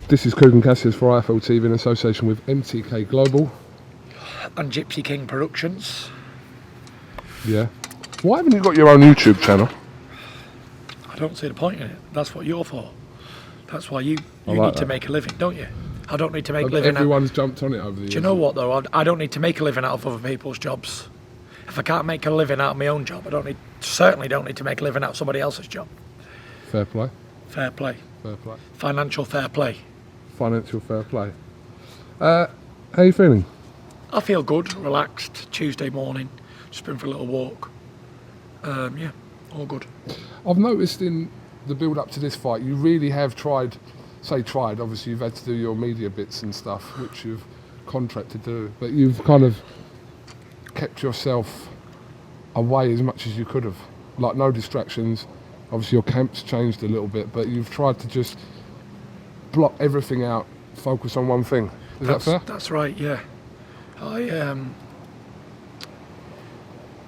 This is KUGAN CASSIUS for IFL TV in association with MTK Global. And Gypsy King Productions. Yeah. Why haven't you got your own YouTube channel? I don't see the point in it. That's what you're for. That's why you like need to that. make a living, don't you? I don't need to make a living Everyone's jumped on it over the years. Do you know what though? I don't need to make a living out of other people's jobs. If I can't make a living out of my own job, certainly don't need to make a living out of somebody else's job. Fair play. Fair play. Fair play. Financial fair play. Financial fair play. How are you feeling? I feel good, relaxed, Tuesday morning. Just been for a little walk. Yeah, all good. I've noticed in the build up to this fight, you really have tried, obviously you've had to do your media bits and stuff, which you've contracted to do, but you've kind of kept yourself away as much as you could have. Like no distractions. Obviously your camp's changed a little bit, but you've tried to just block everything out, focus on one thing. Is that fair? That's right, yeah. I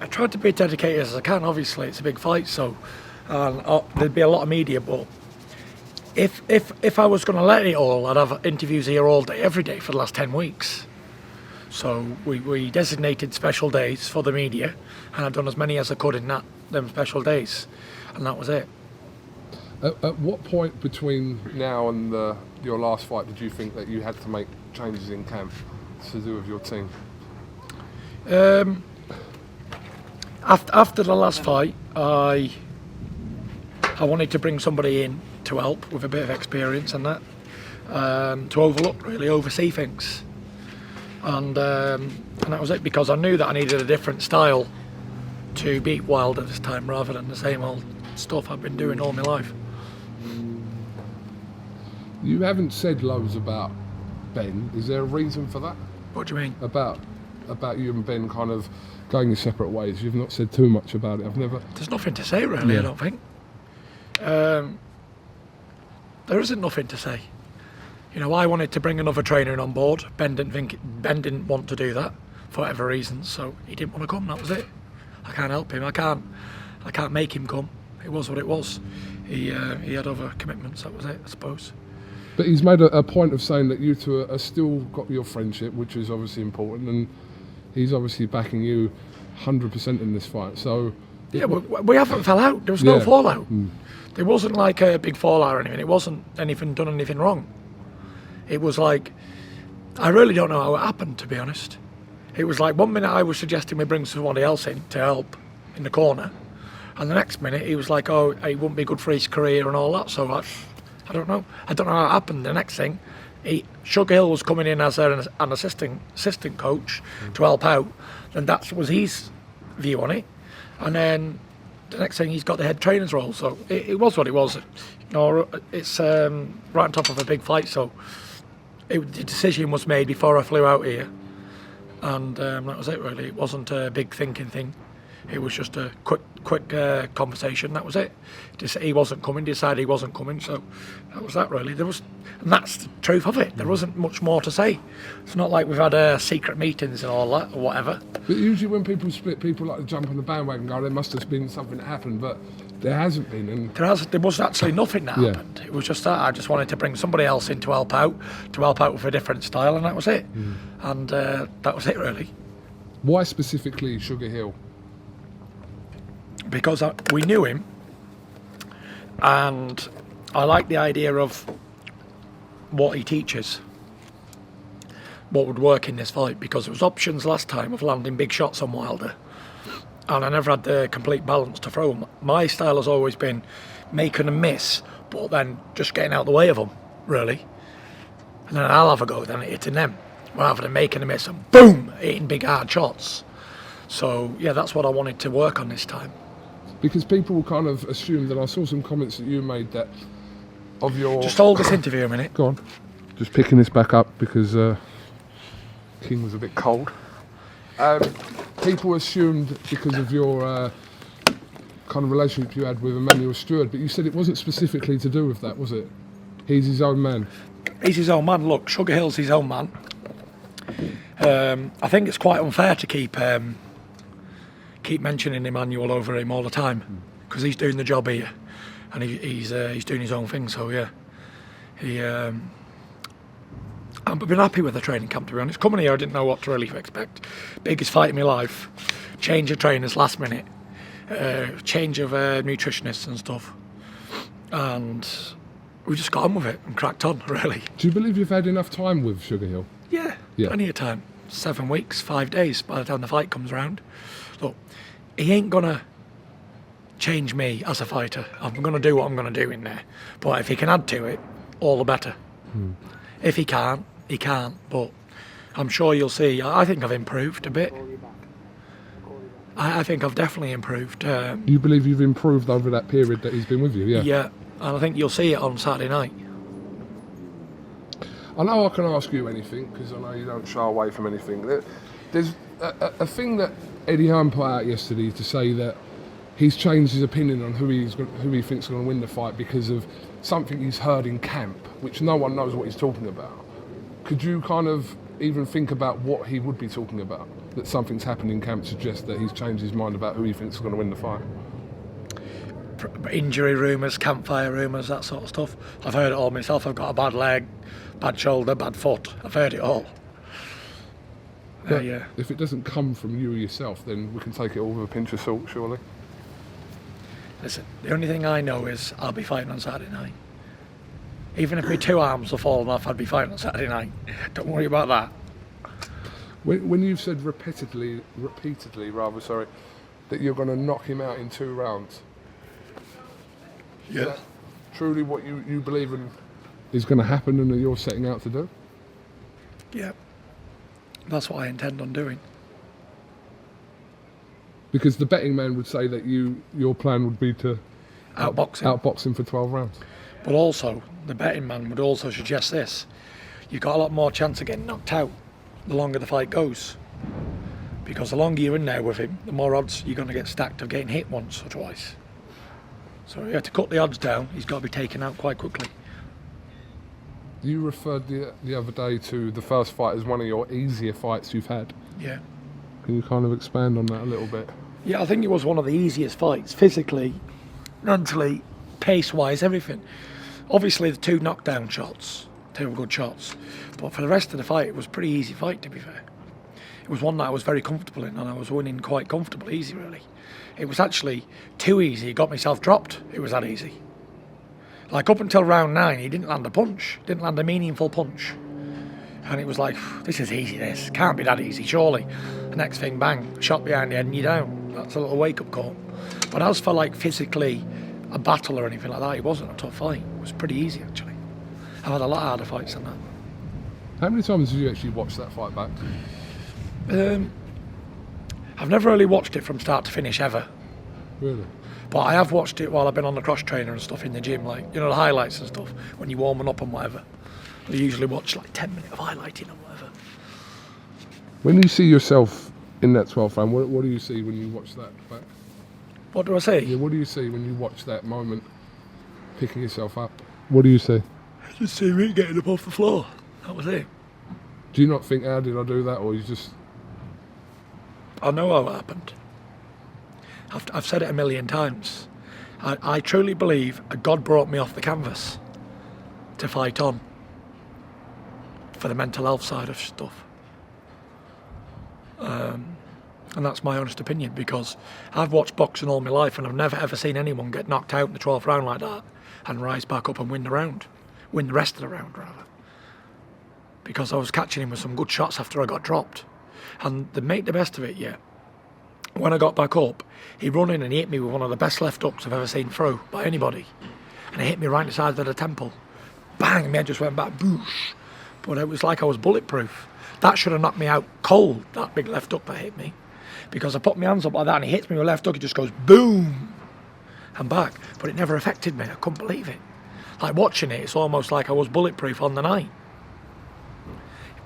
tried to be dedicated as I can. Obviously it's a big fight, so there'd be a lot of media, but if I was going to let it all, I'd have interviews here all day, every day for the last 10 weeks. So we designated special days for the media, and I've done as many as I could in them special days, and that was it. At what point between now and your last fight did you think that you had to make changes in camp to do with your team? After the last fight, I wanted to bring somebody in to help with a bit of experience and that, to oversee things, and that was it, because I knew that I needed a different style to beat Wilder this time rather than the same old stuff I've been doing all my life. You haven't said loads about Ben. Is there a reason for that? What do you mean? About you and Ben kind of going your separate ways. You've not said too much about it. There's nothing to say really. Yeah. I don't think. There isn't nothing to say. You know, I wanted to bring another trainer in on board. Ben didn't want to do that for whatever reasons, so he didn't want to come. That was it. I can't help him. I can't make him come. It was what it was. He had other commitments. That was it, I suppose. But he's made a point of saying that you two are still got your friendship, which is obviously important, and he's obviously backing you 100% in this fight. So yeah, we haven't fell out. There was no fallout. There wasn't like a big fallout or anything. It wasn't done anything wrong. It was like, I really don't know how it happened, to be honest. It was like 1 minute I was suggesting we bring somebody else in to help in the corner, and the next minute he was like, oh, it wouldn't be good for his career and all that. So I don't know how it happened. The next thing, Sugar Hill was coming in as an assistant coach to help out, and that was his view on it. And then the next thing, he's got the head trainer's role. So it was what it was. You know, it's right on top of a big fight. So the decision was made before I flew out here, and that was it really. It wasn't a big thinking thing. It was just a quick conversation. That was it. He wasn't coming. Decided he wasn't coming. So that was that really. And that's the truth of it. There wasn't much more to say. It's not like we've had secret meetings and all that or whatever. But usually when people split, people like to jump on the bandwagon and go, there must have been something that happened, but there hasn't been. And there was actually nothing that happened. It was just that I just wanted to bring somebody else in to help out with a different style, and that was it. And that was it really. Why specifically Sugar Hill? Because we knew him, and I like the idea of what he teaches, what would work in this fight, because there was options last time of landing big shots on Wilder, and I never had the complete balance to throw them. My style has always been making a miss, but then just getting out of the way of them, really, and then I'll have a go then at hitting them, rather than making a miss and boom, hitting big hard shots. So yeah, that's what I wanted to work on this time. Because people kind of assumed, and I saw some comments that you made, that of your... Just hold this interview a minute. Go on. Just picking this back up because King was a bit cold. People assumed because of your kind of relationship you had with Emmanuel Stewart, but you said it wasn't specifically to do with that, was it? He's his own man. He's his own man. Look, Sugar Hill's his own man. I think it's quite unfair to keep mentioning Emmanuel over him all the time, because he's doing the job here, and he's doing his own thing. So yeah, I've been happy with the training camp, to be honest. Coming here, I didn't know what to really expect. Biggest fight in my life. Change of trainers last minute. Change of nutritionists and stuff. And we just got on with it and cracked on, really. Do you believe you've had enough time with Sugar Hill? Yeah, plenty of time. 7 weeks, 5 days by the time the fight comes around. Look, he ain't going to change me as a fighter. I'm going to do what I'm going to do in there. But if he can add to it, all the better. If he can't, he can't. But I'm sure you'll see. I think I've improved a bit. I think I've definitely improved. You believe you've improved over that period that he's been with you? Yeah, and I think you'll see it on Saturday night. I know I can ask you anything because I know you don't shy away from anything. There's a thing that Eddie Hearn put out yesterday to say that he's changed his opinion on who he thinks is going to win the fight because of something he's heard in camp, which no one knows what he's talking about. Could you kind of even think about what he would be talking about? That something's happened in camp suggests that he's changed his mind about who he thinks is going to win the fight. Injury rumours, campfire rumours, that sort of stuff. I've heard it all myself. I've got a bad leg, bad shoulder, bad foot. I've heard it all. Yeah. If it doesn't come from you yourself, then we can take it all with a pinch of salt, surely. Listen, the only thing I know is I'll be fighting on Saturday night. Even if my 2 arms are falling off, I'd be fighting on Saturday night. Don't worry about that. When you've said repeatedly, that you're going to knock him out in 2 rounds, is that truly what you believe in is going to happen and that you're setting out to do? Yeah, that's what I intend on doing. Because the betting man would say that your plan would be to outbox him for 12 rounds. But also, the betting man would also suggest this. You've got a lot more chance of getting knocked out the longer the fight goes. Because the longer you're in there with him, the more odds you're going to get stacked of getting hit once or twice. So you have to cut the odds down. He's got to be taken out quite quickly. You referred the other day to the first fight as one of your easier fights you've had. Yeah. Can you kind of expand on that a little bit? Yeah, I think it was one of the easiest fights, physically, mentally, pace-wise, everything. Obviously, the 2 knockdown shots, 2 were good shots. But for the rest of the fight, it was a pretty easy fight, to be fair. It was one that I was very comfortable in, and I was winning quite comfortable, easy, really. It was actually too easy. It got myself dropped. It was that easy. Like, up until round 9, he didn't land a punch. Didn't land a meaningful punch. And it was like, this is easy, this. Can't be that easy, surely. The next thing, bang, shot behind the head and you're down. That's a little wake-up call. But as for, like, physically a battle or anything like that, it wasn't a tough fight. It was pretty easy, actually. I've had a lot harder fights than that. How many times have you actually watched that fight back? I've never really watched it from start to finish, ever. Really? But I have watched it while I've been on the cross trainer and stuff in the gym, like, the highlights and stuff, when you're warming up and whatever. I usually watch like 10 minutes of highlighting or whatever. When you see yourself in that 12th round, what do you see when you watch that back? What do I see? Yeah, what do you see when you watch that moment, picking yourself up? What do you see? I just see me getting up off the floor. That was it. Do you not think, how did I do that, or you just... I know how it happened. I've said it a million times. I truly believe God brought me off the canvas to fight on for the mental health side of stuff. And that's my honest opinion, because I've watched boxing all my life and I've never ever seen anyone get knocked out in the 12th round like that and rise back up and win the round. Win the rest of the round, rather. Because I was catching him with some good shots after I got dropped. And to make the best of it, yeah, when I got back up, he run in and he hit me with one of the best left hooks I've ever seen throw by anybody. And he hit me right in the side of the temple. Bang, and my head just went back, boosh. But it was like I was bulletproof. That should have knocked me out cold, that big left hook that hit me. Because I put my hands up like that and he hits me with left hook, it just goes boom. And back. But it never affected me, I couldn't believe it. Like watching it, it's almost like I was bulletproof on the night.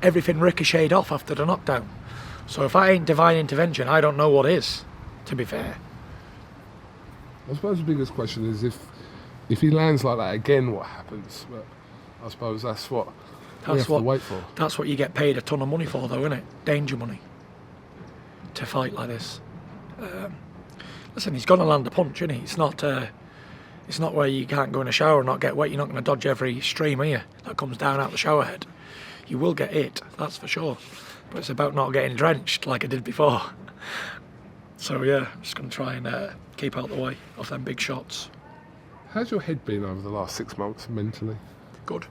Everything ricocheted off after the knockdown. So if that ain't divine intervention, I don't know what is, to be fair. I suppose the biggest question is if he lands like that again, what happens? But I suppose that's what we have to wait for. That's what you get paid a ton of money for, though, isn't it? Danger money. To fight like this. Listen, he's going to land a punch, isn't he? It's not where you can't go in a shower and not get wet. You're not going to dodge every stream, are you? That comes down out the shower head. You will get hit, that's for sure. But it's about not getting drenched like I did before. So yeah, I'm just going to try and keep out the way of them big shots. How's your head been over the last 6 months mentally? Good.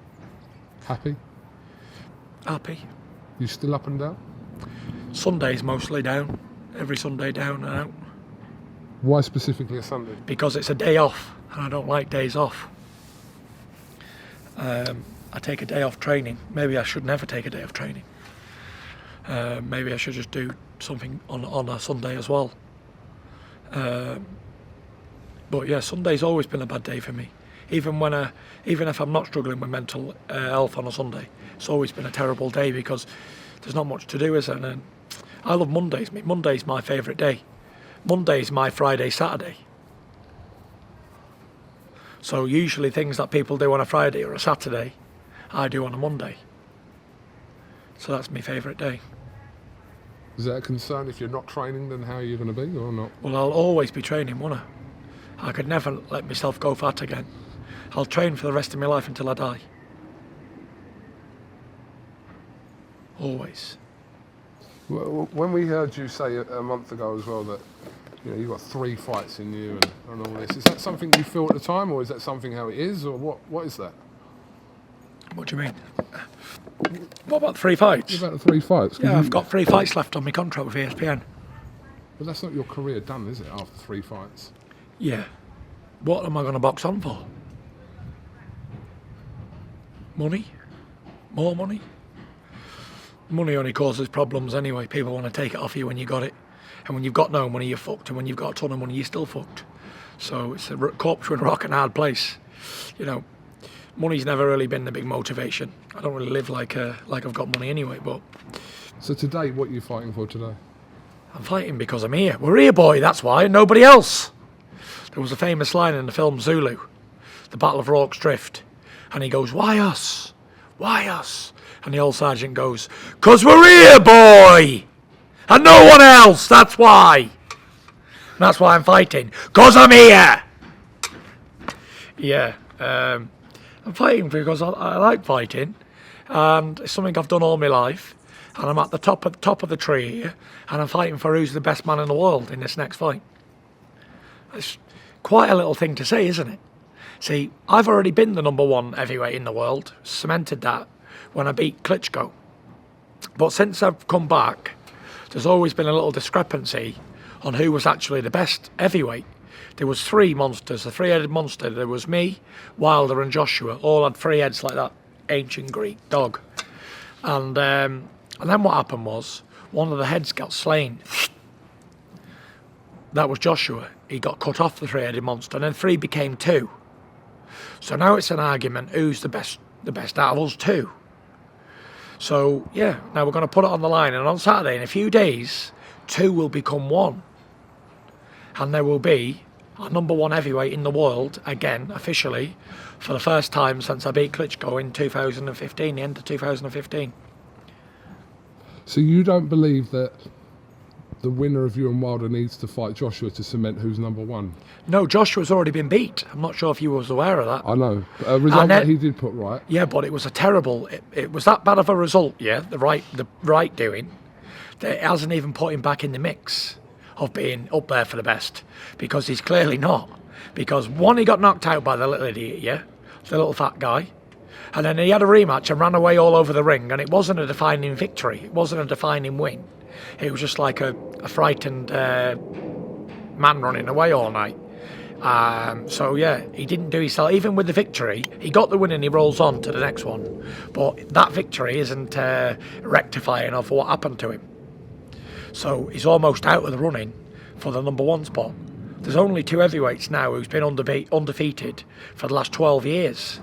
Happy? Happy. You still up and down? Sundays mostly down. Every Sunday down and out. Why specifically a Sunday? Because it's a day off, and I don't like days off. I take a day off training. Maybe I should never take a day off training. Maybe I should just do something on a Sunday as well. But yeah, Sunday's always been a bad day for me. Even if I'm not struggling with mental health on a Sunday, it's always been a terrible day because there's not much to do, is there? And I love Mondays. Monday's my favourite day. Monday's my Friday, Saturday. So usually things that people do on a Friday or a Saturday, I do on a Monday. So that's my favourite day. Is that a concern if you're not training, then how are you going to be or not? Well, I'll always be training, won't I? I could never let myself go fat again. I'll train for the rest of my life until I die. Always. Well, when we heard you say a month ago as well that you've got 3 fights in you and all this, is that something you feel at the time, or is that something how it is, or what is that? What do you mean? What about 3 fights? What about the 3 fights? Yeah, I've got 3 fights left on my contract with ESPN. But that's not your career done, is it, after 3 fights? Yeah. What am I going to box on for? Money? More money? Money only causes problems anyway. People want to take it off you when you got it. And when you've got no money, you're fucked. And when you've got a ton of money, you're still fucked. So it's a corpse in a rock and hard place. Money's never really been the big motivation. I don't really live like I've got money anyway, but... So today, what are you fighting for today? I'm fighting because I'm here. We're here, boy, that's why, and nobody else. There was a famous line in the film Zulu, the Battle of Rorke's Drift, and he goes, "Why us? Why us?" And the old sergeant goes, "'Cause we're here, boy! And no one else, that's why!" And that's why I'm fighting, 'cause I'm here! Yeah, I'm fighting because I like fighting, and it's something I've done all my life, and I'm at the top of the tree here, and I'm fighting for who's the best man in the world in this next fight. It's quite a little thing to say, isn't it? See, I've already been the #1 heavyweight in the world, cemented that when I beat Klitschko. But since I've come back, there's always been a little discrepancy on who was actually the best heavyweight. There was 3 monsters, a 3-headed monster. There was me, Wilder and Joshua, all had 3 heads like that ancient Greek dog. And then what happened was, one of the heads got slain. That was Joshua. He got cut off the 3-headed monster, and then 3 became 2. So now it's an argument, who's the best out of us 2. So yeah, now we're going to put it on the line, and on Saturday, in a few days, 2 will become 1. And there will be a #1 heavyweight in the world, again, officially, for the first time since I beat Klitschko in 2015, the end of 2015. So you don't believe that the winner of you and Wilder needs to fight Joshua to cement who's #1? No, Joshua's already been beat. I'm not sure if you was aware of that. I know. A result that he did put right. Yeah, but it was a terrible... It was that bad of a result, yeah, the right doing, that it hasn't even put him back in the mix of being up there for the best, because he's clearly not. Because one, he got knocked out by the little idiot, yeah, the little fat guy, and then he had a rematch and ran away all over the ring, and it wasn't a defining victory, it wasn't a defining win. It was just like a frightened man running away all night. So yeah, he didn't do himself. Even with the victory, he got the win and he rolls on to the next one. But that victory isn't rectifying of what happened to him. So he's almost out of the running for the #1 spot. There's only 2 heavyweights now who's been undefeated for the last 12 years.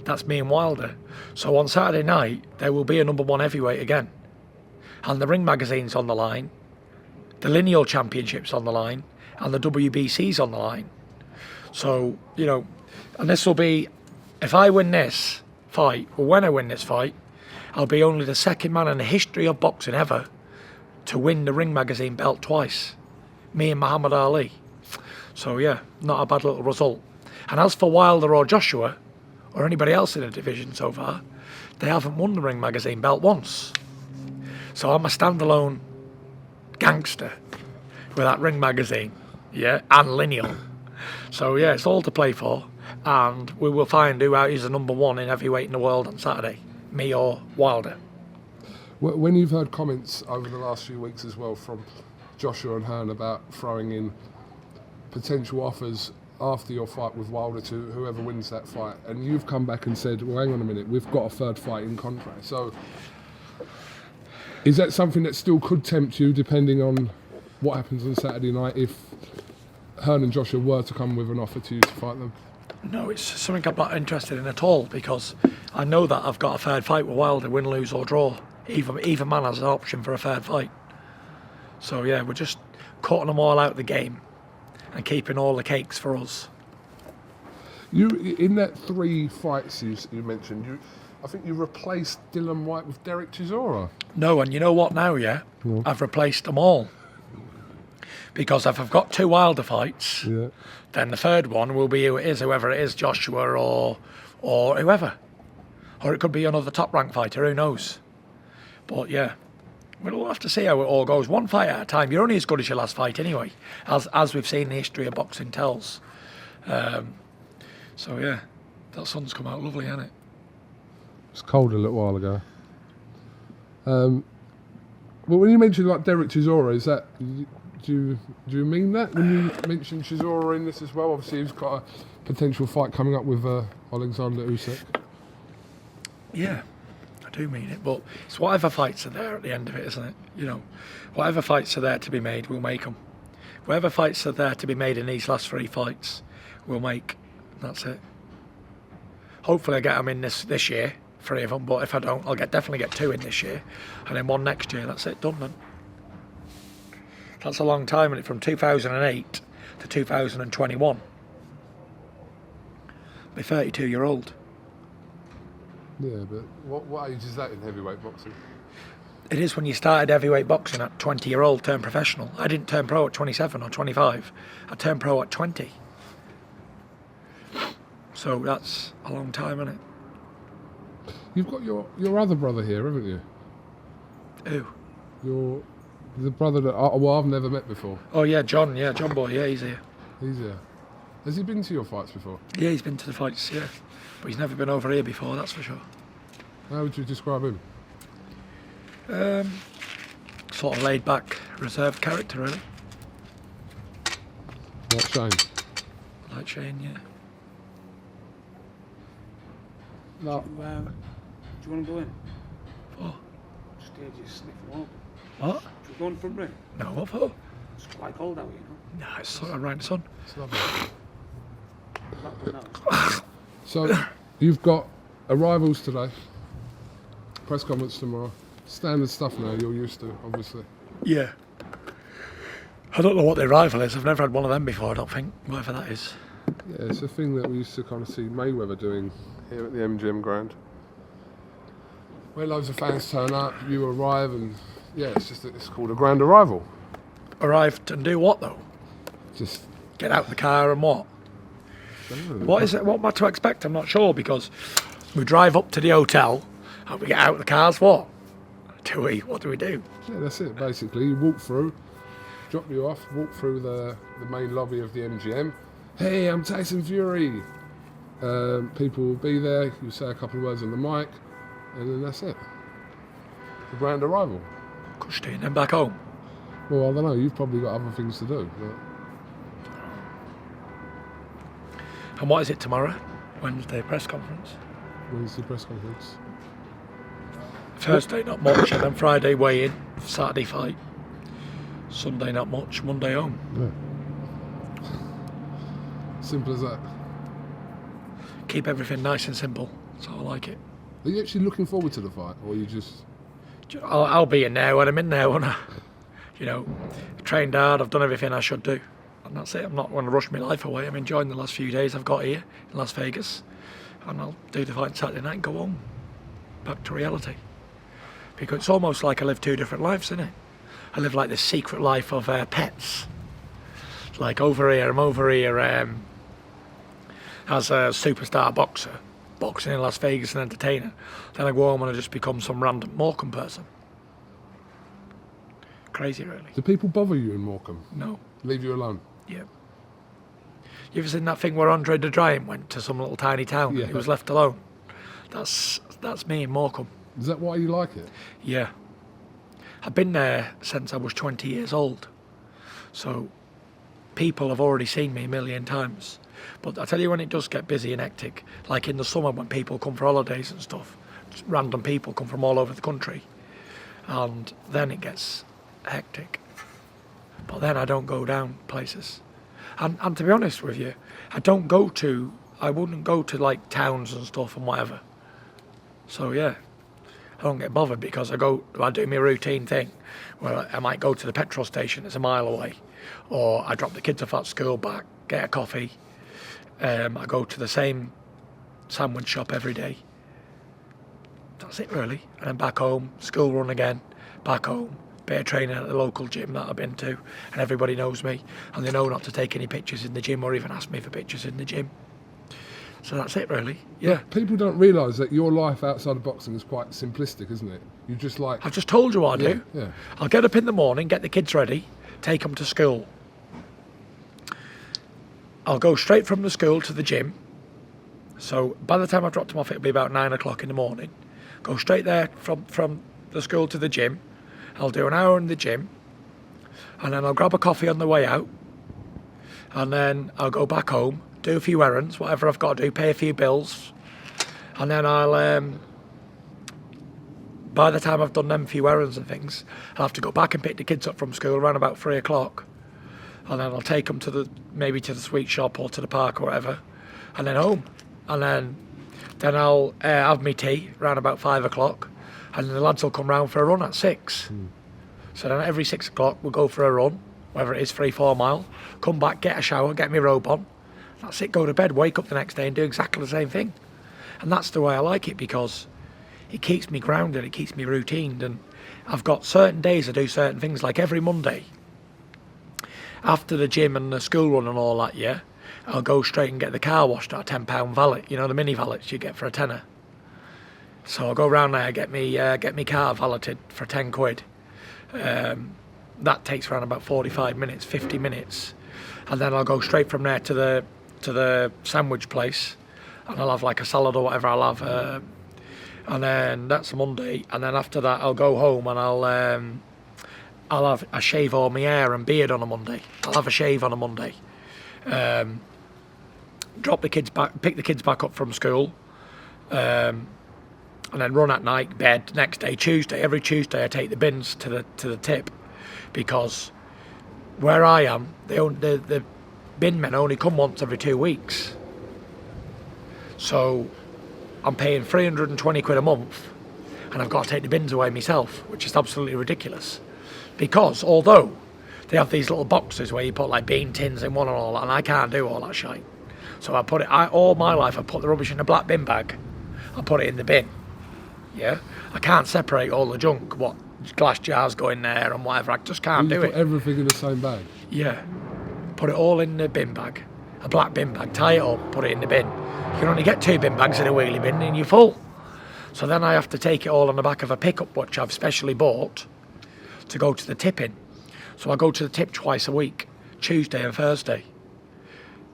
That's me and Wilder. So on Saturday night, there will be a #1 heavyweight again. And the Ring Magazine's on the line, the Lineal Championship's on the line, and the WBC's on the line. So, and this will be, if I win this fight, or when I win this fight, I'll be only the 2nd man in the history of boxing ever to win the Ring Magazine belt twice. Me and Muhammad Ali. So yeah, not a bad little result. And as for Wilder or Joshua, or anybody else in the division so far, they haven't won the Ring Magazine belt once. So I'm a standalone gangster with that Ring Magazine, yeah, and lineal. So yeah, it's all to play for, and we will find who is the number one in heavyweight in the world on Saturday, me or Wilder. When you've heard comments over the last few weeks as well from Joshua and Hearn about throwing in potential offers after your fight with Wilder to whoever wins that fight, and you've come back and said, well, hang on a minute, we've got a third fight in contract. So is that something that still could tempt you, depending on what happens on Saturday night, if Hearn and Joshua were to come with an offer to you to fight them? No, it's something I'm not interested in at all, because I know that I've got a third fight with Wilder, win, lose or draw. Either man has an option for a third fight. So yeah, we're just cutting them all out of the game and keeping all the cakes for us. You, in that 3 fights you mentioned, I think you replaced Dylan Whyte with Derek Chisora. No, and you know what now, yeah? I've replaced them all. Because if I've got 2 Wilder fights, then the third one will be whoever it is, Joshua or whoever. Or it could be another top-ranked fighter, who knows? But yeah, we'll have to see how it all goes. One fight at a time. You're only as good as your last fight anyway, as we've seen the history of boxing tells. So yeah, that sun's come out lovely, hasn't it? It's cold a little while ago. Well, when you mentioned like Derek Chisora, is that... Do you mean that when you mentioned Chisora in this as well? Obviously, he's got a potential fight coming up with Alexander Usyk. Yeah, I do mean it, but it's whatever fights are there at the end of it, isn't it? You know, whatever fights are there to be made, we'll make them. Whatever fights are there to be made in these last 3 fights, we'll make. That's it. Hopefully, I get them in this year, 3 of them. But if I don't, I'll definitely get 2 in this year, and then 1 next year. That's it, done then. That's a long time, isn't it? From 2008 to 2021. Be 32-year-old. Yeah, but what age is that in heavyweight boxing? It is when you started heavyweight boxing at 20-year-old, turned professional. I didn't turn pro at 27 or 25. I turned pro at 20. So that's a long time, isn't it? You've got your other brother here, haven't you? Who? The brother that I've never met before. Oh yeah, John. Yeah, John boy. Yeah, he's here. He's here. Has he been to your fights before? Yeah, he's been to the fights. Yeah, but he's never been over here before. That's for sure. How would you describe him? Sort of laid back, reserved character, really. Like Shane. Like Shane, yeah. No. Do you want to go in? What? Just just sniff the wall. What? Should we go in front room? No, what for? It's quite cold out, you know. No, it's sort of right in the sun. It's lovely. No. So, you've got arrivals today, press conference tomorrow. Standard stuff now you're used to, obviously. Yeah. I don't know what their rival is. I've never had one of them before, I don't think, whatever that is. Yeah, it's a thing that we used to kind of see Mayweather doing here at the MGM Grand. Where loads of fans turn up, you arrive, and yeah, it's called a grand arrival. Arrive and do what, though? Just Get out the car and what? What is it? What am I to expect? I'm not sure, because we drive up to the hotel and we get out the cars. What do we? What do we do? Yeah, that's it. Basically, you walk through, drop you off, walk through the main lobby of the MGM. Hey, I'm Tyson Fury. People will be there. You say a couple of words on the mic, and then that's it. The grand arrival. Cushy, and then back home. Well, I don't know. You've probably got other things to do. But... And what is it tomorrow? Wednesday press conference. Wednesday press conference. Thursday not much, and then Friday weigh-in, Saturday fight. Sunday not much, Monday home. Yeah. Simple as that. Keep everything nice and simple. So I like it. Are you actually looking forward to the fight, or are you just... I'll be in there when I'm in there, won't I? You know, I've trained hard, I've done everything I should do. And that's it. I'm not going to rush my life away. I'm enjoying the last few days I've got here in Las Vegas. And I'll do the fight Saturday night and go home. Back to reality. Because it's almost like I live 2 different lives, isn't it? I live like the secret life of pets. Like over here, I'm over here as a superstar boxer. boxing in Las Vegas and entertainer. Then I go home and I just become some random Morecambe person. Crazy, really. Do people bother you in Morecambe? No. Leave you alone? Yeah. You ever seen that thing where Andre the Giant went to some little tiny town and he was left alone? That's me in Morecambe. Is that why you like it? Yeah. I've been there since I was 20 years old. So people have already seen me a million times. But I tell you, when it does get busy and hectic, like in the summer when people come for holidays and stuff, just random people come from all over the country, and then it gets hectic. But then I don't go down places. And to be honest with you, I wouldn't go to like towns and stuff and whatever. So yeah, I don't get bothered because I do my routine thing where I might go to the petrol station, it's a mile away, or I drop the kids off at school, back, get a coffee. I go to the same sandwich shop every day. That's it really. And then back home, school run again, back home, bit of training at the local gym that I've been to, and everybody knows me, and they know not to take any pictures in the gym or even ask me for pictures in the gym. So that's it really, yeah. People don't realise that your life outside of boxing is quite simplistic, isn't it? You just like... I've just told you what I do. Yeah. I'll get up in the morning, get the kids ready, take them to school. I'll go straight from the school to the gym. So by the time I've dropped them off, it'll be about 9 o'clock in the morning. Go straight there from the school to the gym. I'll do an hour in the gym. And then I'll grab a coffee on the way out. And then I'll go back home, do a few errands, whatever I've got to do, pay a few bills. And then I'll, by the time I've done them few errands and things, I'll have to go back and pick the kids up from school around about 3 o'clock. And then I'll take them to maybe to the sweet shop or to the park or whatever, and then home. And then I'll have my tea around about 5 o'clock, and then the lads will come round for a run at 6. So then every 6 o'clock we'll go for a run, whether it is 3-4 mile, come back, get a shower, get my robe on. That's it, go to bed, wake up the next day and do exactly the same thing. And that's the way I like it, because it keeps me grounded, it keeps me routined, and I've got certain days I do certain things, like every Monday. After the gym and the school run and all that, yeah, I'll go straight and get the car washed at a £10 valet. You know, the mini valets you get for a tenner. So I'll go round there, get me car valeted for 10 quid. That takes around about 45 minutes, 50 minutes. And then I'll go straight from there to the sandwich place, and I'll have like a salad or whatever I'll have. And then that's a Monday. And then after that I'll go home and I'll have a shave all my hair and beard on a Monday. I'll have a shave on a Monday. Drop the kids back, pick the kids back up from school, and then run at night, bed. Next day, Tuesday. Every Tuesday I take the bins to the tip, because where I am, the bin men only come once every 2 weeks. So I'm paying 320 quid a month, and I've got to take the bins away myself, which is absolutely ridiculous. Because although they have these little boxes where you put like bean tins in one and all that, and I can't do all that shite. So all my life I put the rubbish in a black bin bag. I put it in the bin. Yeah, I can't separate all the junk, what glass jars go in there and whatever. I just can't do it. Put everything in the same bag? Yeah, put it all in the bin bag, a black bin bag, tie it up, put it in the bin. You can only get 2 bin bags in a wheelie bin and you're full. So then I have to take it all on the back of a pickup, which I've specially bought to go to the tipping. So I go to the tip twice a week, Tuesday and Thursday,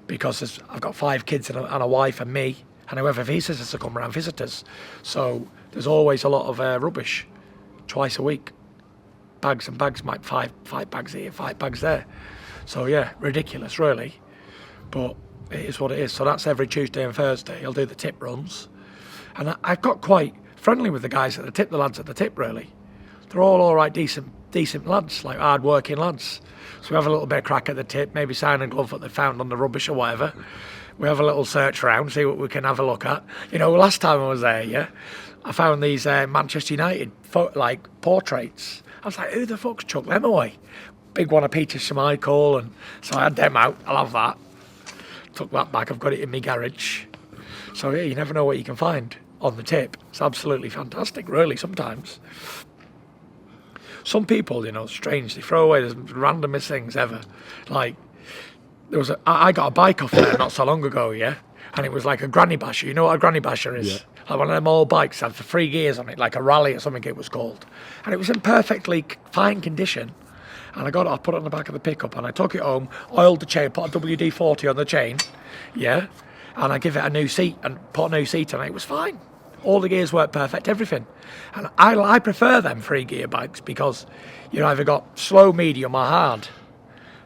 because I've got 5 kids and a wife and me, and whoever visitors to come around, visitors. So there's always a lot of rubbish twice a week. Bags and bags, might 5 bags here, 5 bags there. So yeah, ridiculous really, but it is what it is. So that's every Tuesday and Thursday. I'll do the tip runs, and I've got quite friendly with the guys at the tip, the lads at the tip really. They're all right, decent lads, like hard-working lads. So we have a little bit of crack at the tip, maybe sign a glove that they found on the rubbish or whatever. We have a little search around, see what we can have a look at. You know, last time I was there, yeah, I found these Manchester United portraits. I was like, who the fuck's chucked them away? Big one of Peter Schmeichel, and so I had them out. I'll have that. Took that back. I've got it in my garage. So yeah, you never know what you can find on the tip. It's absolutely fantastic, really. Sometimes. Some people, you know, strange, they throw away the randomest things ever. Like, I got a bike off there not so long ago, yeah? And it was like a granny basher. You know what a granny basher is? Yeah. Like one of them old bikes that had the 3 gears on it, like a rally or something it was called. And it was in perfectly fine condition. And I got it, I put it on the back of the pickup, and I took it home, oiled the chain, put a WD-40 on the chain, yeah, and I give it a new seat and put a new seat on it. It was fine. All the gears worked perfect, everything. And I prefer them 3-gear bikes because you've either got slow, medium or hard.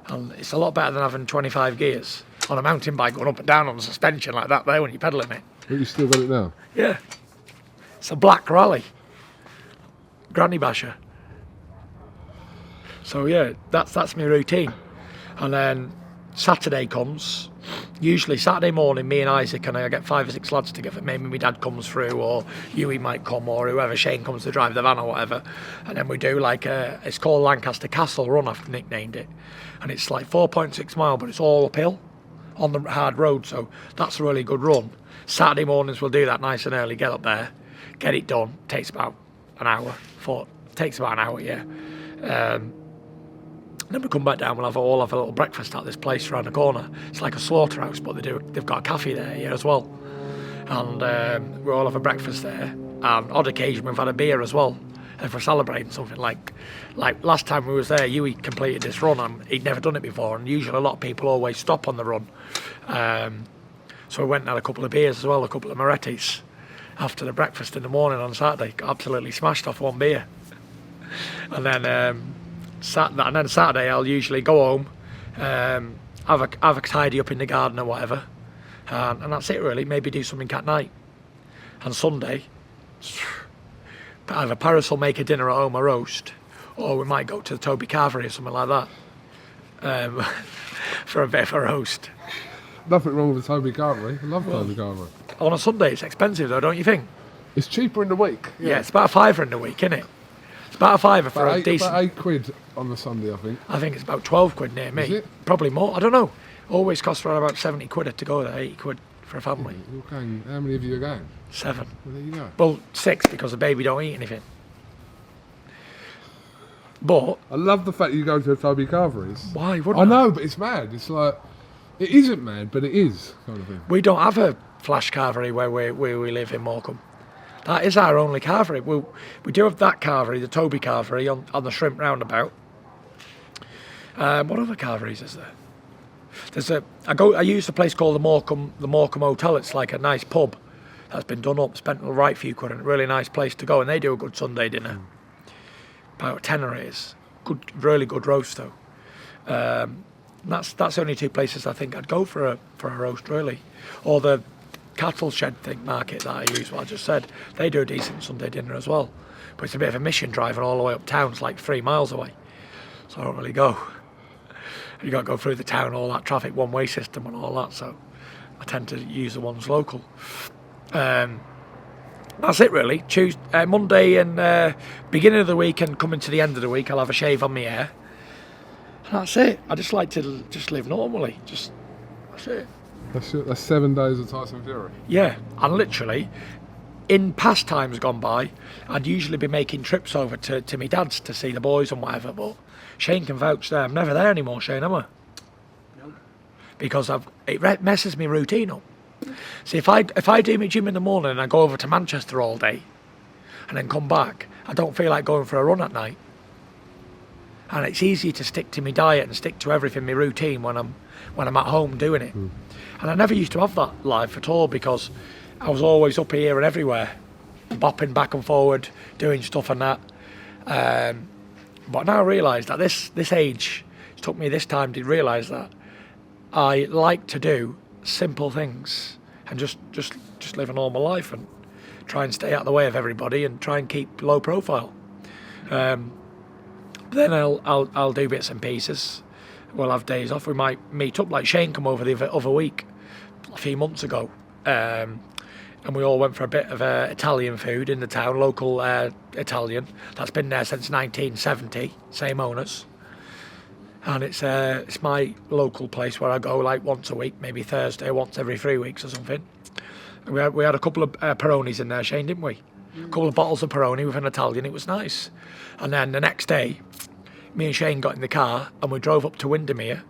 And it's a lot better than having 25 gears on a mountain bike going up and down on the suspension like that there when you're pedalling it. But you still got it now? Yeah. It's a black rally. Granny basher. So yeah, that's my routine. And then Saturday comes. Usually Saturday morning, me and Isaac and I get 5 or 6 lads together. Maybe my dad comes through, or Huey might come, or whoever, Shane comes to drive the van or whatever. And then we do like it's called Lancaster Castle Run, I've nicknamed it. And it's like 4.6 mile, but it's all uphill on the hard road. So that's a really good run. Saturday mornings we'll do that nice and early, get up there, get it done. Takes about an hour. Takes about an hour, yeah. Then we come back down, we'll all have a little breakfast at this place around the corner. It's like a slaughterhouse, but they've got a cafe there here as well. And we all have a breakfast there. And odd occasion we've had a beer as well. If we're celebrating something like last time we was there, Huey completed this run and he'd never done it before, and usually a lot of people always stop on the run. So we went and had a couple of beers as well, a couple of Moretti's after the breakfast in the morning on Saturday. Got absolutely smashed off one beer. And then Saturday I'll usually go home, have a tidy up in the garden or whatever, and that's it really. Maybe do something at night. And Sunday, either Paris will make a dinner at home, a roast, or we might go to the Toby Carvery or something like that for a bit of a roast. Nothing wrong with the Toby Carvery. I love Toby Carvery. On a Sunday it's expensive though, don't you think? It's cheaper in the week. Yeah, it's about £5 in the week, isn't it? It's about £5 for a decent. About £8 on the Sunday, I think. I think it's about 12 quid near me. Is it? Probably more. I don't know. Always costs around about 70 quid to go there, 80 quid for a family. You're going, how many of you are going? 7. Well, there you go. Well, 6 because the baby don't eat anything. But I love the fact you go to a Toby Carvery's. why wouldn't I know, but it's mad. It's like, it isn't mad, but it is kind of thing. We don't have a flash carvery where we live in Morecambe. That is our only carvery. We do have that carvery, the Toby Carvery on the Shrimp Roundabout. What other carveries is there? I use a place called the Morecambe Hotel. It's like a nice pub that's been done up, spent a right few quid, and a really nice place to go. And they do a good Sunday dinner. About a tenner it is. Good, really good roast though. That's only 2 places I think I'd go for a roast really, or the cattle shed market that I use. What I just said, they do a decent Sunday dinner as well, but it's a bit of a mission driving all the way up town. It's like 3 miles away, so I don't really go. You got to go through the town, all that traffic, one-way system and all that. So I tend to use the ones local. That's it really. Monday and beginning of the week and coming to the end of the week, I'll have a shave on my hair. And that's it. I just like to just live normally. That's it. That's 7 days of Tyson Fury. Yeah, and literally, in past times gone by, I'd usually be making trips over to my dad's to see the boys and whatever, but Shane can vouch there. I'm never there anymore, Shane, am I? No. Because it messes me routine up. See, if I do my gym in the morning and I go over to Manchester all day and then come back, I don't feel like going for a run at night. And it's easy to stick to my diet and stick to everything, my routine, when I'm at home doing it. And I never used to have that life at all because I was always up here and everywhere, bopping back and forward, doing stuff and that. But now I realise that this age, it took me this time to realise that I like to do simple things and just live a normal life and try and stay out of the way of everybody and try and keep low profile. Then I'll do bits and pieces. We'll have days off. We might meet up, like Shane come over the other week, a few months ago, and we all went for a bit of Italian food in the town, local Italian that's been there since 1970, same owners. And it's my local place where I go like once a week, maybe Thursday, once every 3 weeks or something. And we had a couple of Peronis in there, Shane, didn't we? A couple of bottles of Peroni with an Italian. It was nice. And then the next day, me and Shane got in the car and we drove up to Windermere,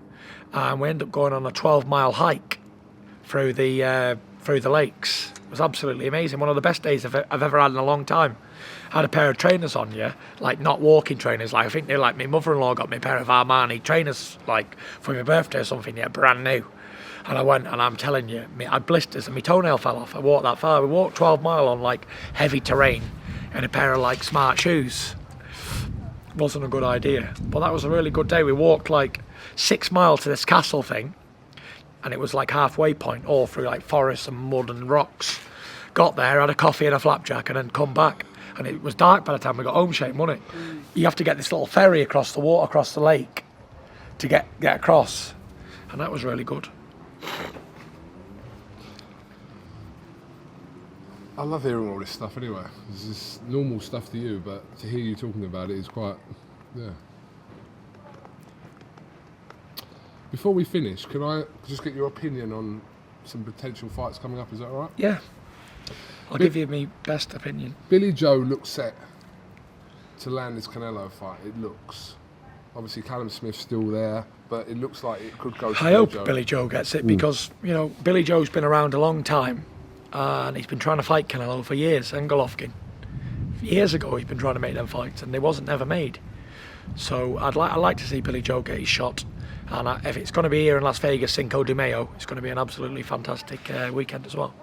and we ended up going on a 12-mile hike through the lakes. It was absolutely amazing. One of the best days I've ever had in a long time. I had a pair of trainers on, yeah, like not walking trainers. Like I think they're like my mother-in-law got me a pair of Armani trainers, like for my birthday or something, yeah, brand new. And I went, and I'm telling you, I had blisters and my toenail fell off. I walked that far. We walked 12 mile on like heavy terrain in a pair of like smart shoes. Wasn't a good idea, but that was a really good day. We walked like 6 miles to this castle thing, and it was like halfway point, all through like forests and mud and rocks. Got there, had a coffee and a flapjack, and then come back. And it was dark by the time we got home, shame, wasn't it? You have to get this little ferry across the water, across the lake, to get across, and that was really good. I love hearing all this stuff anyway. It's just normal stuff to you, but to hear you talking about it is quite, yeah. Before we finish, can I just get your opinion on some potential fights coming up? Is that all right? Yeah. I'll give you my best opinion. Billy Joe looks set to land this Canelo fight. It looks. Obviously, Callum Smith's still there, but it looks like it could go to I hope Billy Joe gets it because, you know, Billy Joe's been around a long time and he's been trying to fight Canelo for years, and Golovkin. Years ago, he's been trying to make them fights and they wasn't never made. So I'd like to see Billy Joe get his shot. And if it's going to be here in Las Vegas, Cinco de Mayo, it's going to be an absolutely fantastic weekend as well.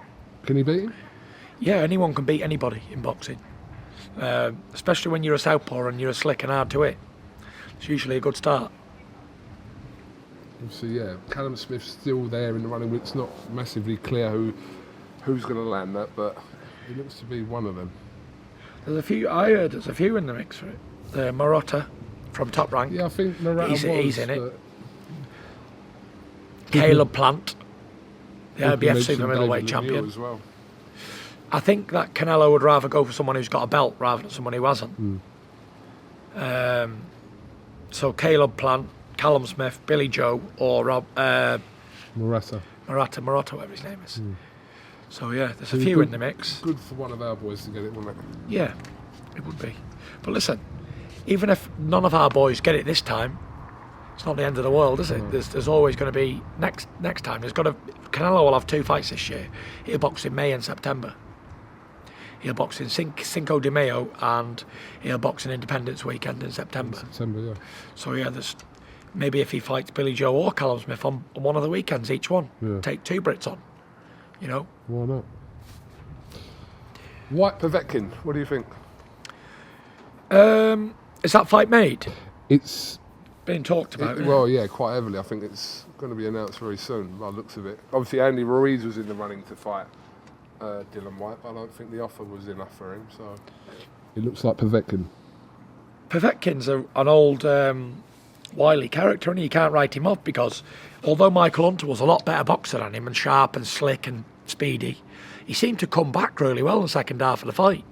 Can he beat him? Yeah, anyone can beat anybody in boxing, especially when you're a southpaw and you're a slick and hard to hit. It's usually a good start. So yeah, Callum Smith's still there in the running. It's not massively clear who's going to land that, but it looks to be one of them. There's a few. I heard there's a few in the mix for it. The Marotta from Top Rank. Yeah, I think Marotta he's in it. Caleb Plant, the IBF super middleweight champion. As well. I think that Canelo would rather go for someone who's got a belt rather than someone who hasn't. So Caleb Plant, Callum Smith, Billy Joe, or Marotta, whatever his name is. So yeah, there's a few in the mix. Good for one of our boys to get it, wouldn't it? Yeah, it would be. But listen, even if none of our boys get it this time, it's not the end of the world, is it? No. There's always going to be next time. Canelo will have 2 fights this year. He'll box in May and September. He'll box in Cinco de Mayo and he'll box in Independence Weekend in September. Yeah. So yeah, there's maybe if he fights Billy Joe or Callum Smith on one of the weekends, each one, take 2 Brits on. You know. Why not? Whyte Povetkin, what do you think? Is that fight made? It's being talked about. Well, yeah, quite heavily. I think it's going to be announced very soon, by the looks of it. Obviously, Andy Ruiz was in the running to fight Dylan Whyte, but I don't think the offer was enough for him, so it looks like Povetkin. Povetkin's an old wily character, and you can't write him off because although Michael Hunter was a lot better boxer than him and sharp and slick and speedy, he seemed to come back really well in the second half of the fight.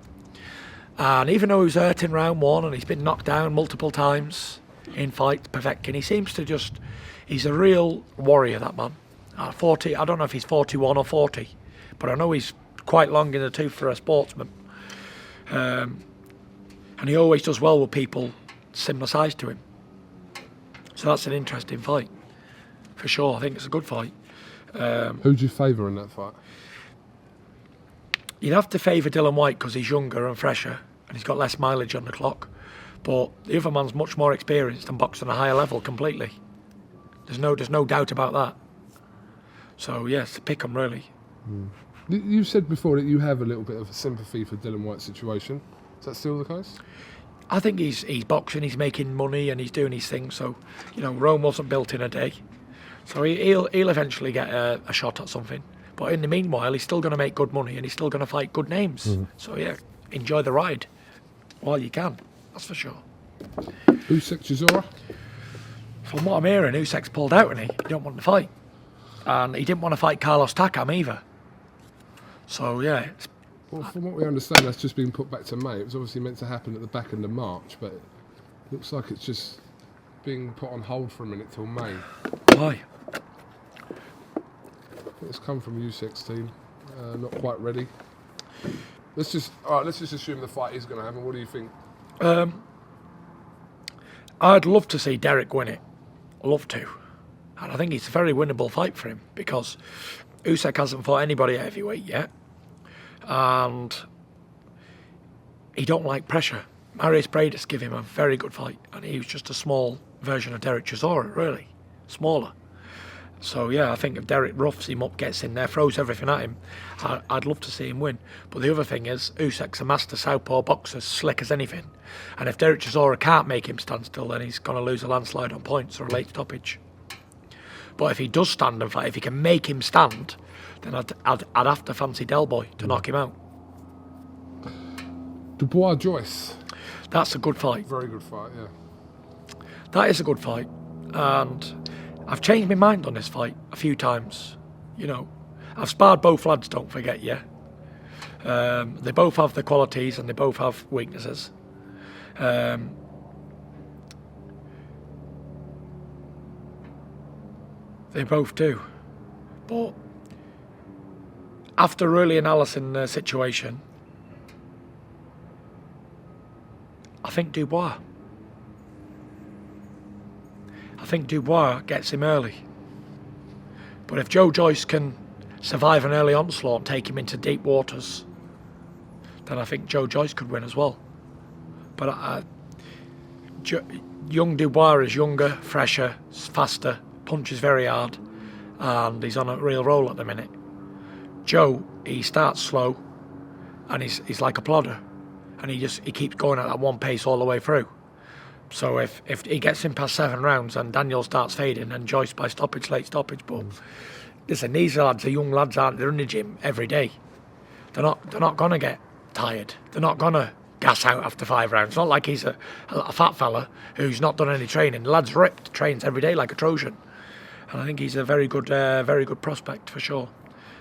And even though he was hurt in round 1 and he's been knocked down multiple times in fights, Povetkin, he seems to he's a real warrior, that man. 40, I don't know if he's 41 or 40, but I know he's quite long in the tooth for a sportsman. And he always does well with people similar size to him. So that's an interesting fight, for sure. I think it's a good fight. Who do you favour in that fight? You'd have to favour Dylan Whyte because he's younger and fresher and he's got less mileage on the clock. But the other man's much more experienced and boxed on a higher level completely. There's no doubt about that. So yes, pick him really. You said before that you have a little bit of sympathy for Dylan Whyte's situation. Is that still the case? I think he's boxing, he's making money and he's doing his thing. So, you know, Rome wasn't built in a day. So he'll eventually get a shot at something. But in the meanwhile, he's still going to make good money and he's still going to fight good names. So yeah, enjoy the ride while you can. That's for sure. Usyk Chisora? From what I'm hearing, Usyk's pulled out and he don't want to fight. And he didn't want to fight Carlos Takam either. So yeah. Well, from what we understand, that's just been put back to May. It was obviously meant to happen at the back end of March, but it looks like it's just being put on hold for a minute till May. Why? I think it's come from Usyk's team. Not quite ready. Let's just assume the fight is going to happen. What do you think? I'd love to see Derek win it. Love to. And I think it's a very winnable fight for him because Usyk hasn't fought anybody at heavyweight yet, and he don't like pressure. Marius Bradis gave him a very good fight, and he was just a small version of Derek Chisora, really, smaller. So yeah, I think if Derek roughs him up, gets in there, throws everything at him, I'd love to see him win. But the other thing is, Usyk's a master southpaw boxer, slick as anything. And if Derek Chisora can't make him stand still, then he's going to lose a landslide on points or a late stoppage. But if he does stand and fight, if he can make him stand, then I'd have to fancy Del Boy to knock him out. Dubois Joyce. That's a good fight. Very good fight, yeah. That is a good fight. And I've changed my mind on this fight a few times. You know, I've sparred both lads, don't forget, yeah. They both have their qualities and they both have weaknesses. They both do. But after really analysing the situation, I think Dubois. I think Dubois gets him early. But if Joe Joyce can survive an early onslaught and take him into deep waters, then I think Joe Joyce could win as well. But young Dubois is younger, fresher, faster, punches very hard, and he's on a real roll at the minute. Joe, he starts slow, and he's like a plodder, and he keeps going at that one pace all the way through. So if he gets him past 7 rounds and Daniel starts fading and Joyce by stoppage, late stoppage, but listen, these lads are young lads, aren't they? They're in the gym every day. They're not gonna get tired. They're not gonna gas out after 5 rounds. It's not like he's a fat fella who's not done any training. The lad's ripped, trains every day like a Trojan, and I think he's a very good prospect for sure.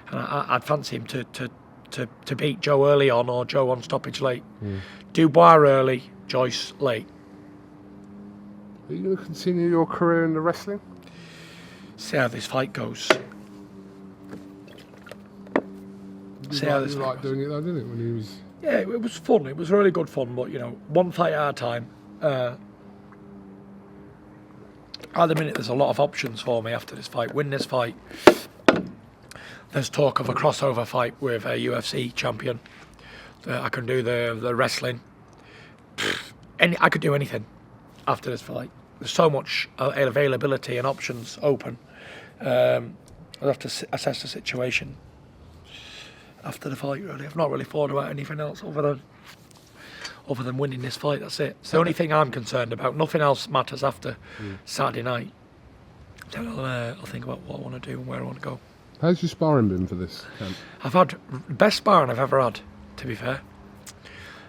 And I'd fancy him to beat Joe early on or Joe on stoppage late. Dubois early, Joyce late. Are you going to continue your career in the wrestling? See how this fight goes. You liked doing it though, didn't it? When he was... Yeah, it was fun. It was really good fun. But, you know, one fight at a time. At the minute, there's a lot of options for me after this fight. Win this fight. There's talk of a crossover fight with a UFC champion. I can do the wrestling. I could do anything after this fight. There's so much availability and options open. I'll have to assess the situation after the fight, really. I've not really thought about anything else other than winning this fight. That's it. It's the only thing I'm concerned about. Nothing else matters after Saturday night. Then I'll think about what I want to do and where I want to go. How's your sparring been for this camp? I've had best sparring I've ever had, to be fair.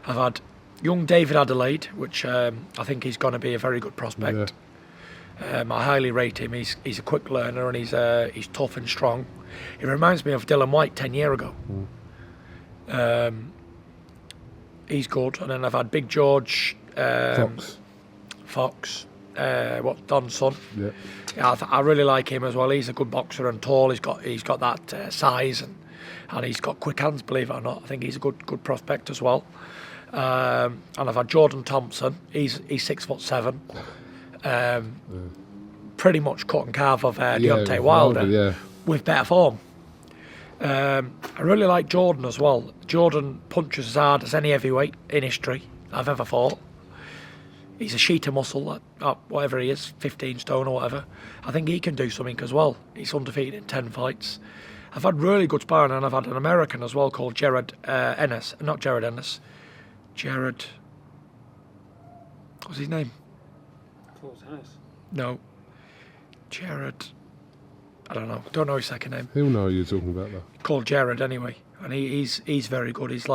I've had young David Adelaide, which I think he's going to be a very good prospect. Yeah. I highly rate him. He's a quick learner and he's tough and strong. He reminds me of Dylan Whyte 10 years ago. He's good. And then I've had Big George, Fox, Don's son. Yeah, I really like him as well. He's a good boxer and tall. He's got that size and he's got quick hands. Believe it or not, I think he's a good prospect as well. And I've had Jordan Thompson. He's 6'7". Pretty much cut and carve of Deontay Wilder with better form. I really like Jordan as well. Jordan punches as hard as any heavyweight in history I've ever fought. He's a sheet of muscle, whatever he is, 15 stone or whatever. I think he can do something as well. He's undefeated in 10 fights. I've had really good sparring, and I've had an American as well called Jared Ennis. Not Jared Ennis. Jared... What's his name? Close Ennis. No. Jared... I don't know. Don't know his second name. He'll know who you're talking about, though. Called Jared, anyway. And he's very good. He's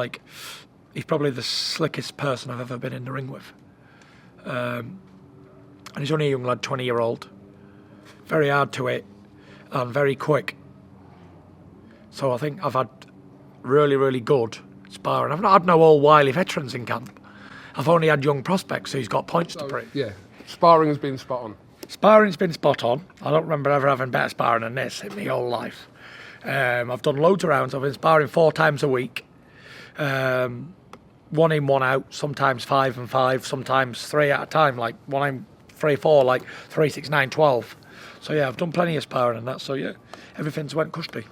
probably the slickest person I've ever been in the ring with. And he's only a young lad, 20-year-old. Very hard to hit and very quick. So I think I've had really, really good sparring. I've not had no old wily veterans in camp. I've only had young prospects who's got points to prove. Yeah, sparring has been spot on. Sparring's been spot on. I don't remember ever having better sparring than this in my whole life. I've done loads of rounds. I've been sparring 4 times a week. 1 in, 1 out, sometimes 5 and 5, sometimes 3 at a time, like 1 in, 3, 4, like 3, 6, 9, 12. So yeah, I've done plenty of sparring and that, so yeah, everything's went cushy.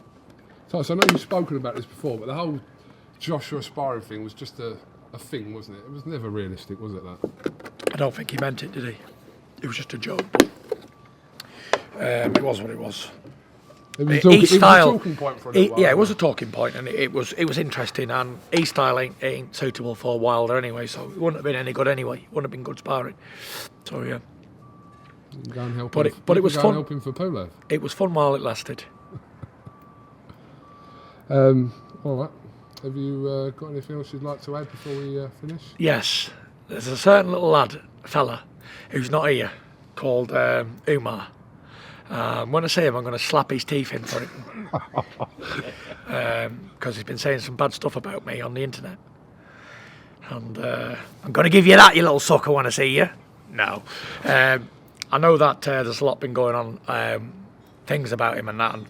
So I know you've spoken about this before, but the whole Joshua sparring thing was just a thing, wasn't it? It was never realistic, was it, that? I don't think he meant it, did he? It was just a joke. It was what it was. It was a talking point for a little while, yeah, it was a talking point, and it was interesting. And his style ain't suitable for Wilder anyway, so it wouldn't have been any good anyway. It wouldn't have been good sparring. So yeah. Go and help but him. It was fun. Help him for Pulev. It was fun while it lasted. All right. Have you got anything else you'd like to add before we finish? Yes, there's a certain little fella, who's not here, called Umar. When I see him, I'm going to slap his teeth in for it. Because he's been saying some bad stuff about me on the internet. And I'm going to give you that, you little sucker, when I see you. No. I know that there's a lot been going on, things about him and that. And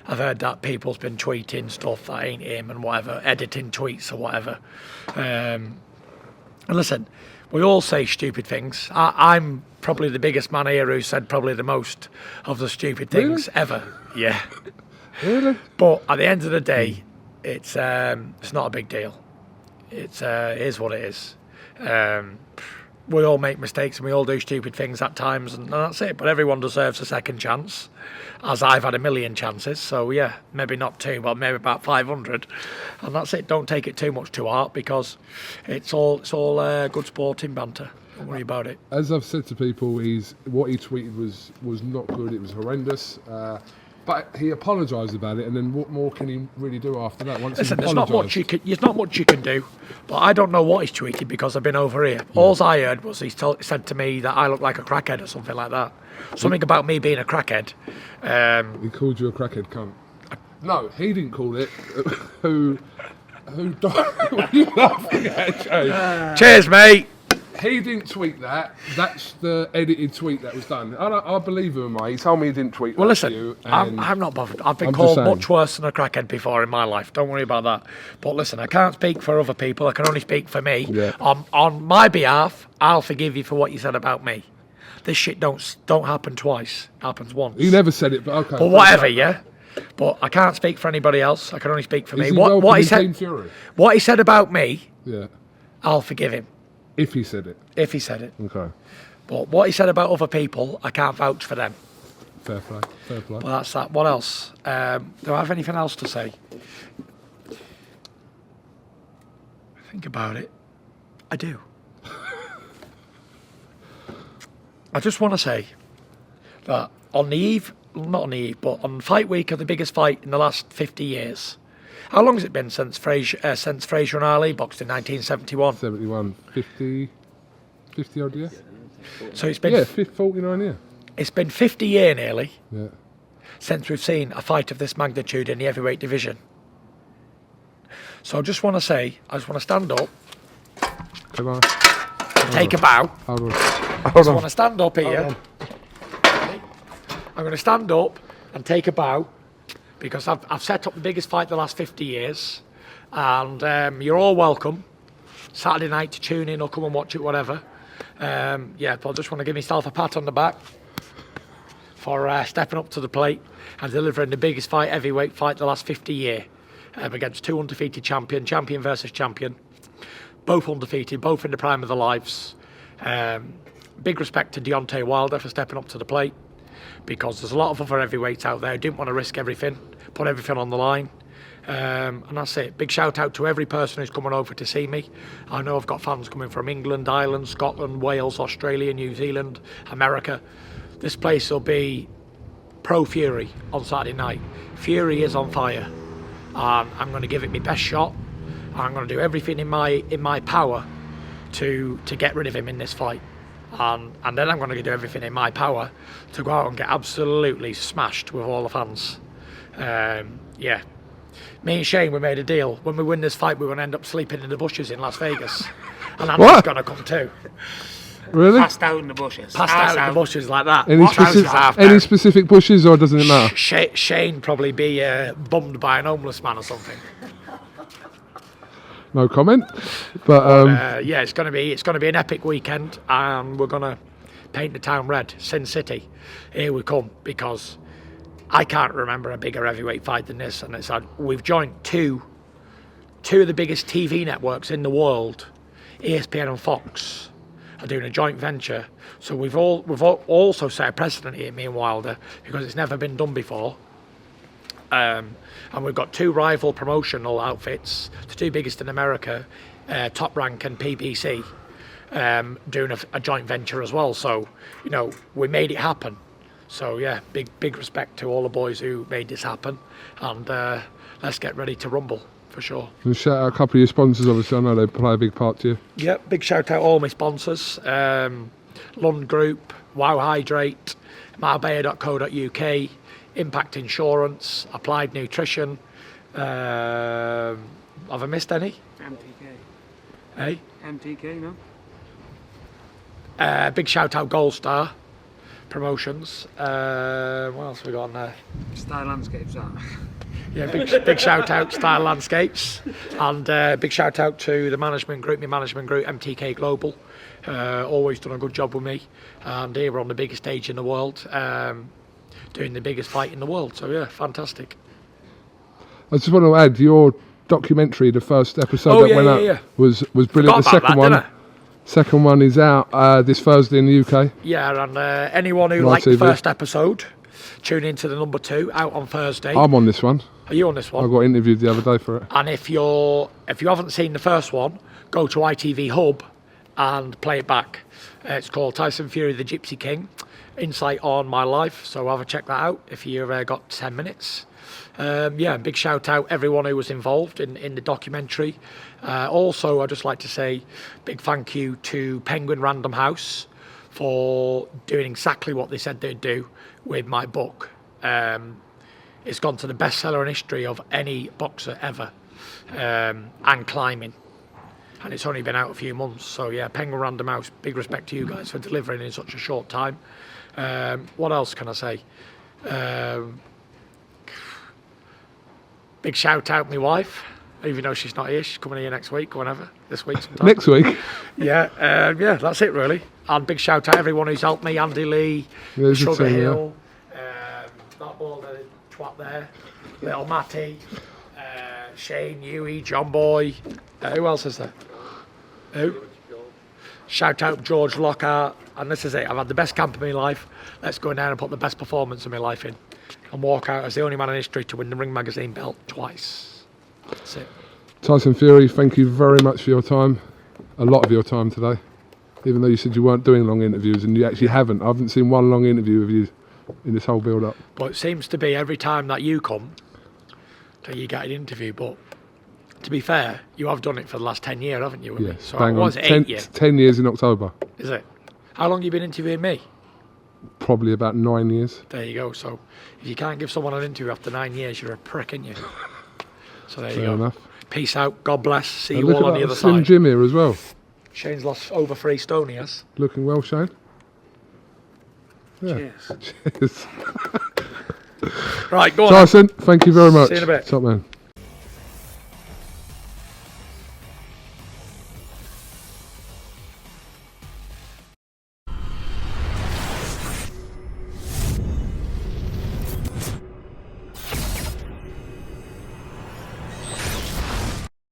I've heard that people's been tweeting stuff that ain't him and whatever, editing tweets or whatever. And listen, we all say stupid things. I'm probably the biggest man here who said probably the most of the stupid things ever. Yeah. Really? But at the end of the day, it's not a big deal. It is what it is. We all make mistakes and we all do stupid things at times, and that's it. But everyone deserves a second chance, as I've had a million chances. So yeah, maybe not 2, but maybe about 500, and that's it. Don't take it too much to heart, because it's all good sporting banter. Don't worry about it. As I've said to people, what he tweeted was not good. It was horrendous. But he apologised about it, and then what more can he really do after that? Once Listen, there's not much you can do, but I don't know what he's tweeted because I've been over here. Yeah. All I heard was he said to me that I look like a crackhead or something like that. Something about me being a crackhead. He called you a crackhead cunt. No, he didn't call it. Who died? What are you laughing at, Jay? Cheers, mate. He didn't tweet that. That's the edited tweet that was done. I believe him, mate. He told me he didn't tweet that to you. I'm not bothered. I've been called much worse than a crackhead before in my life. Don't worry about that. But listen, I can't speak for other people. I can only speak for me. Yeah. On my behalf, I'll forgive you for what you said about me. This shit don't happen twice. It happens once. He never said it, but okay. But whatever, yeah. But I can't speak for anybody else. I can only speak for me. What he said. Fury? What he said about me. Yeah. I'll forgive him. If he said it. If he said it. Okay. But what he said about other people, I can't vouch for them. Fair play. Fair play. But that's that. What else? Do I have anything else to say? Think about it. I do. I just want to say that on the eve, not on the eve, but on fight week of the biggest fight in the last 50 years. How long has it been since Frazier and Ali boxed in 1971? 71, 50 odd years. So it's been 49 years. It's been 50 years nearly since we've seen a fight of this magnitude in the heavyweight division. So I just want to say, I just want to stand up, take a bow. I just want to stand up here. I'm going to stand up and take a bow, because I've set up the biggest fight the last 50 years, and you're all welcome Saturday night to tune in or come and watch it, whatever. But I just want to give myself a pat on the back for stepping up to the plate and delivering the biggest heavyweight fight the last 50 years against two undefeated champion versus champion, both undefeated, both in the prime of their lives. Big respect to Deontay Wilder for stepping up to the plate, because there's a lot of other heavyweights out there who didn't want to risk everything, put everything on the line. And that's it. Big shout out to every person who's coming over to see me. I know I've got fans coming from England, Ireland, Scotland, Wales, Australia, New Zealand, America. This place will be pro Fury on Saturday night. Fury is on fire, and I'm going to give it my best shot. I'm going to do everything in my power to get rid of him in this fight. And then I'm going to do everything in my power to go out and get absolutely smashed with all the fans. Me and Shane, we made a deal. When we win this fight, we're going to end up sleeping in the bushes in Las Vegas. And Andy's going to come too. Really? Passed out in the bushes. Passed out in the bushes like that. Any specific bushes, or doesn't it matter? Shane probably be bummed by an homeless man or something. No comment. But it's going to be an epic weekend, and we're going to paint the town red. Sin City, here we come, because I can't remember a bigger heavyweight fight than this, and we've joined two of the biggest TV networks in the world, ESPN and Fox, are doing a joint venture. So we've also set a precedent here, me and Wilder, because it's never been done before. And we've got two rival promotional outfits, the two biggest in America, Top Rank and PBC, doing a joint venture as well. So, you know, we made it happen. So yeah, big respect to all the boys who made this happen, and let's get ready to rumble for sure. And shout out a couple of your sponsors, obviously. I know they play a big part to you. Yep, big shout out all my sponsors: Lund Group, Wow Hydrate, Marbella.co.uk, Impact Insurance, Applied Nutrition. Have I missed any? MTK. Hey? MTK, no? Big shout out Gold Star Promotions. What else have we got on there? Style Landscapes, that. Yeah, big shout out Style Landscapes, and big shout out to the management group, my management group, MTK Global. Always done a good job with me, and here we're on the biggest stage in the world, doing the biggest fight in the world. So yeah, fantastic. I just want to add, your documentary, the first episode that went out was brilliant. The second one is out this Thursday in the UK. Yeah, and anyone who liked the first episode, tune into the number 2 out on Thursday. I'm on this one. Are you on this one? I got interviewed the other day for it. And if you haven't seen the first one, go to ITV Hub and play it back. It's called Tyson Fury, the Gypsy King, Insight on My Life. So have a check that out if you've got 10 minutes. Yeah, big shout out everyone who was involved in the documentary. Also, I'd just like to say big thank you to Penguin Random House for doing exactly what they said they'd do with my book. It's gone to the bestseller in history of any boxer ever, and climbing. And it's only been out a few months. So yeah, Penguin Random House, big respect to you guys for delivering in such a short time. What else can I say? Big shout out my wife, even though she's not here. She's coming here next week, whenever, this week sometime. Next week? Yeah, that's it really. And big shout out everyone who's helped me, Andy Lee, Sugar Hill, that ball twat there, Little Matty, Shane, Huey, John Boy. Who else is there? Who? Shout out George Lockhart. And this is it. I've had the best camp of my life. Let's go down and put the best performance of my life in. And walk out as the only man in history to win the Ring Magazine belt twice. That's it. Tyson Fury, thank you very much for your time. A lot of your time today. Even though you said you weren't doing long interviews, and you actually haven't. I haven't seen one long interview with you in this whole build-up. But it seems to be every time that you come, that you get an interview. But to be fair, you have done it for the last 10 years, haven't you? Yes, so bang was on. it 8 years? 10 years in October. Is it? How long have you been interviewing me? Probably about 9 years. There you go. So if you can't give someone an interview after 9 years, you're a prick, aren't you? So there you go. Enough. Peace out. God bless. See you all on the other Slim side. Jim here as well. Shane's lost over 3 stone, he has. Looking well, Shane. Yeah. Cheers. Right, go on. Tyson, thank you very much. See you in a bit. Top man.